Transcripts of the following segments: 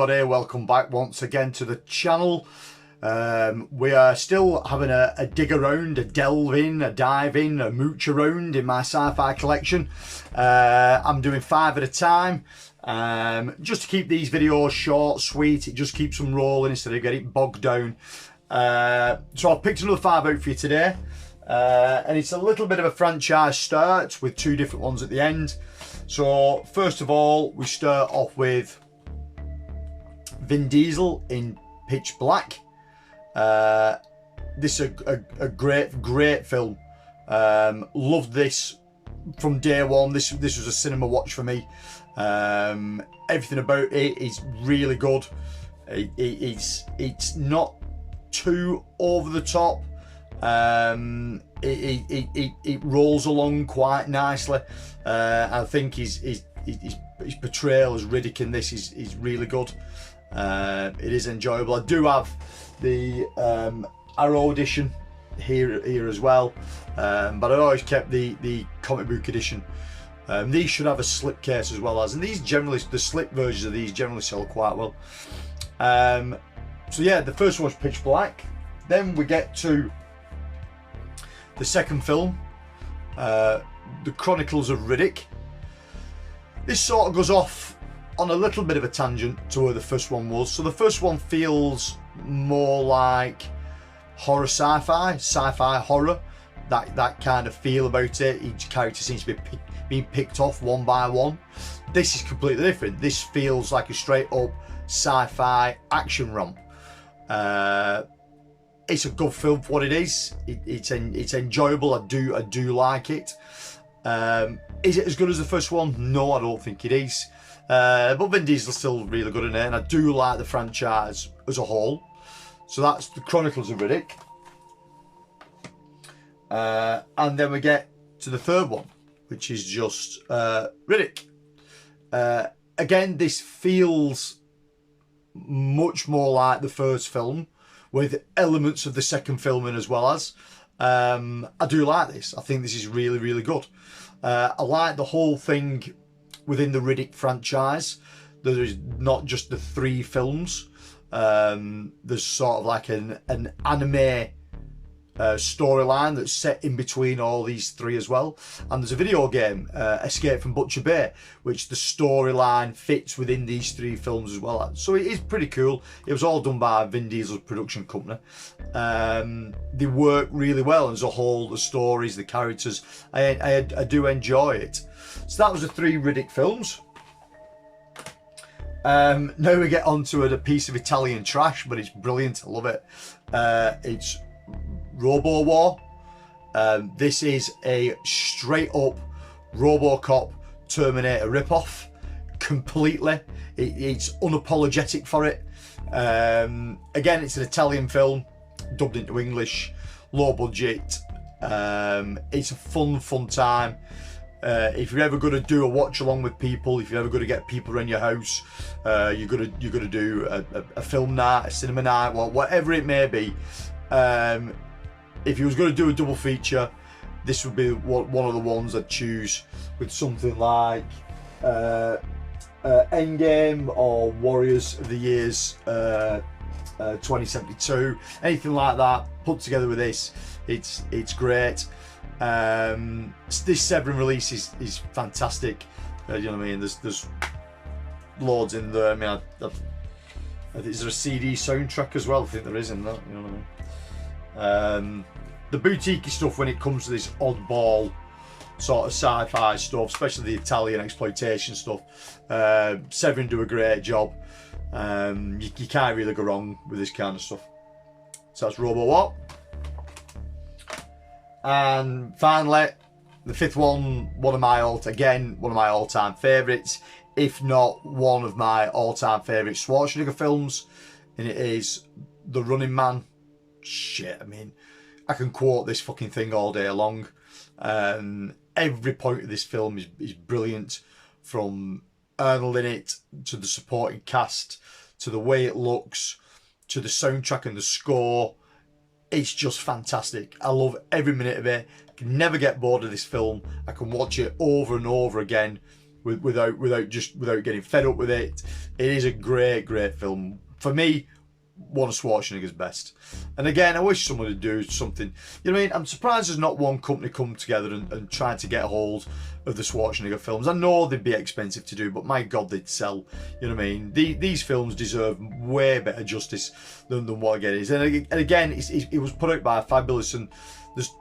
everybody, welcome back once again to the channel. We are still having a dig around, a delve in, a dive in, a mooch around in my sci-fi collection. I'm doing 5 at a time, just to keep these videos short, sweet. It just keeps them rolling instead of getting bogged down. So I've picked another 5 out for you today, and it's a little bit of a franchise start with 2 different ones at the end. So first of all, we start off with Vin Diesel in Pitch Black. This is a great film. Loved this from day one. This was a cinema watch for me. Everything about it is really good. It's not too over the top. It rolls along quite nicely. I think his portrayal as Riddick in this is really good. It is enjoyable. I do have the Arrow edition here as well, but I always kept the comic book edition. These should have a slip case as well, and these generally, the slip versions of these generally sell quite well. So yeah, the first one was Pitch Black. Then we get to the second film, The Chronicles of Riddick. This sort of goes off on a little bit of a tangent to where the first one was. So the first one feels more like horror sci-fi horror, that kind of feel about it. Each character seems to be being picked off one by one. This is completely different. This feels like a straight up sci-fi action romp. It's a good film for what it is. It's enjoyable. I do like it. Is it as good as the first one? No, I don't think it is. But Vin Diesel's still really good in it, and I do like the franchise as a whole. So that's The Chronicles of Riddick. And then we get to the third one, which is just Riddick. Again, this feels much more like the first film, with elements of the second film in as well as. I do like this. I think this is really, really good. I like the whole thing within the Riddick franchise. There is not just the 3 films. There's sort of like an anime storyline that's set in between all these 3 as well. And there's a video game, Escape from Butcher Bay, which the storyline fits within these 3 films as well. So it is pretty cool. It was all done by Vin Diesel's production company. They work really well as a whole, the stories, the characters. I do enjoy it. So that was the 3 Riddick films. Now we get onto a piece of Italian trash, but it's brilliant. I love it. It's Robo War. This is a straight up RoboCop Terminator ripoff, completely. It's unapologetic for it. Again, it's an Italian film dubbed into English, low budget. It's a fun time. If you're ever going to do a watch along with people, if you're ever going to get people around your house, you're going to do a film night, a cinema night, whatever it may be. If you was going to do a double feature, this would be one of the ones I'd choose, with something like Endgame or Warriors of the Years 2072, anything like that put together with this. It's great. This Severin release is fantastic. You know what I mean? There's loads in there. I mean, is there a CD soundtrack as well? I think there is in that. You know what I mean? The boutique stuff when it comes to this oddball sort of sci-fi stuff, especially the Italian exploitation stuff. Severin do a great job. You can't really go wrong with this kind of stuff. So that's RoboWar. And finally, the 5th one, one of my all-time favourites, if not one of my all-time favourite Schwarzenegger films, and it is The Running Man. Shit, I mean, I can quote this fucking thing all day long. Every point of this film is brilliant, from Arnold in it, to the supporting cast, to the way it looks, to the soundtrack and the score. It's just fantastic. I love every minute of it. I can never get bored of this film. I can watch it over and over again. without getting fed up with it. It is a great film. For me, one of Schwarzenegger's best. And again, I wish someone would do something. You know what I mean? I'm surprised there's not one company come together and try to get a hold of the Schwarzenegger films. I know they'd be expensive to do, but my God, they'd sell. You know what I mean? These films deserve way better justice than what again is. And again, it was put out by Fabulous, and there's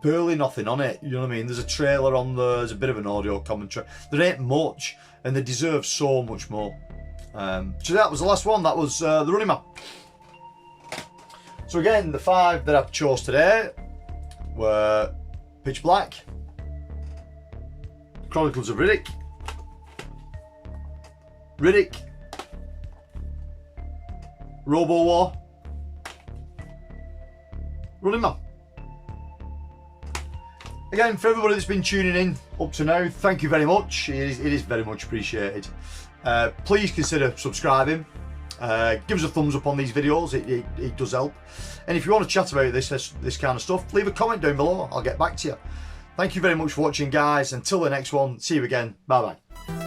barely nothing on it. You know what I mean? There's a trailer on there. There's a bit of an audio commentary. There ain't much, and they deserve so much more. So that was the last one. That was The Running Man. So again, the 5 that I chose today were Pitch Black, Chronicles of Riddick, Robo War, Running Man. Again, for everybody that's been tuning in up to now, thank you very much. It is very much appreciated. Please consider subscribing. Give us a thumbs up on these videos, it does help. And if you want to chat about this kind of stuff, leave a comment down below. I'll get back to you. Thank you very much for watching, guys. Until the next one, see you again. Bye bye.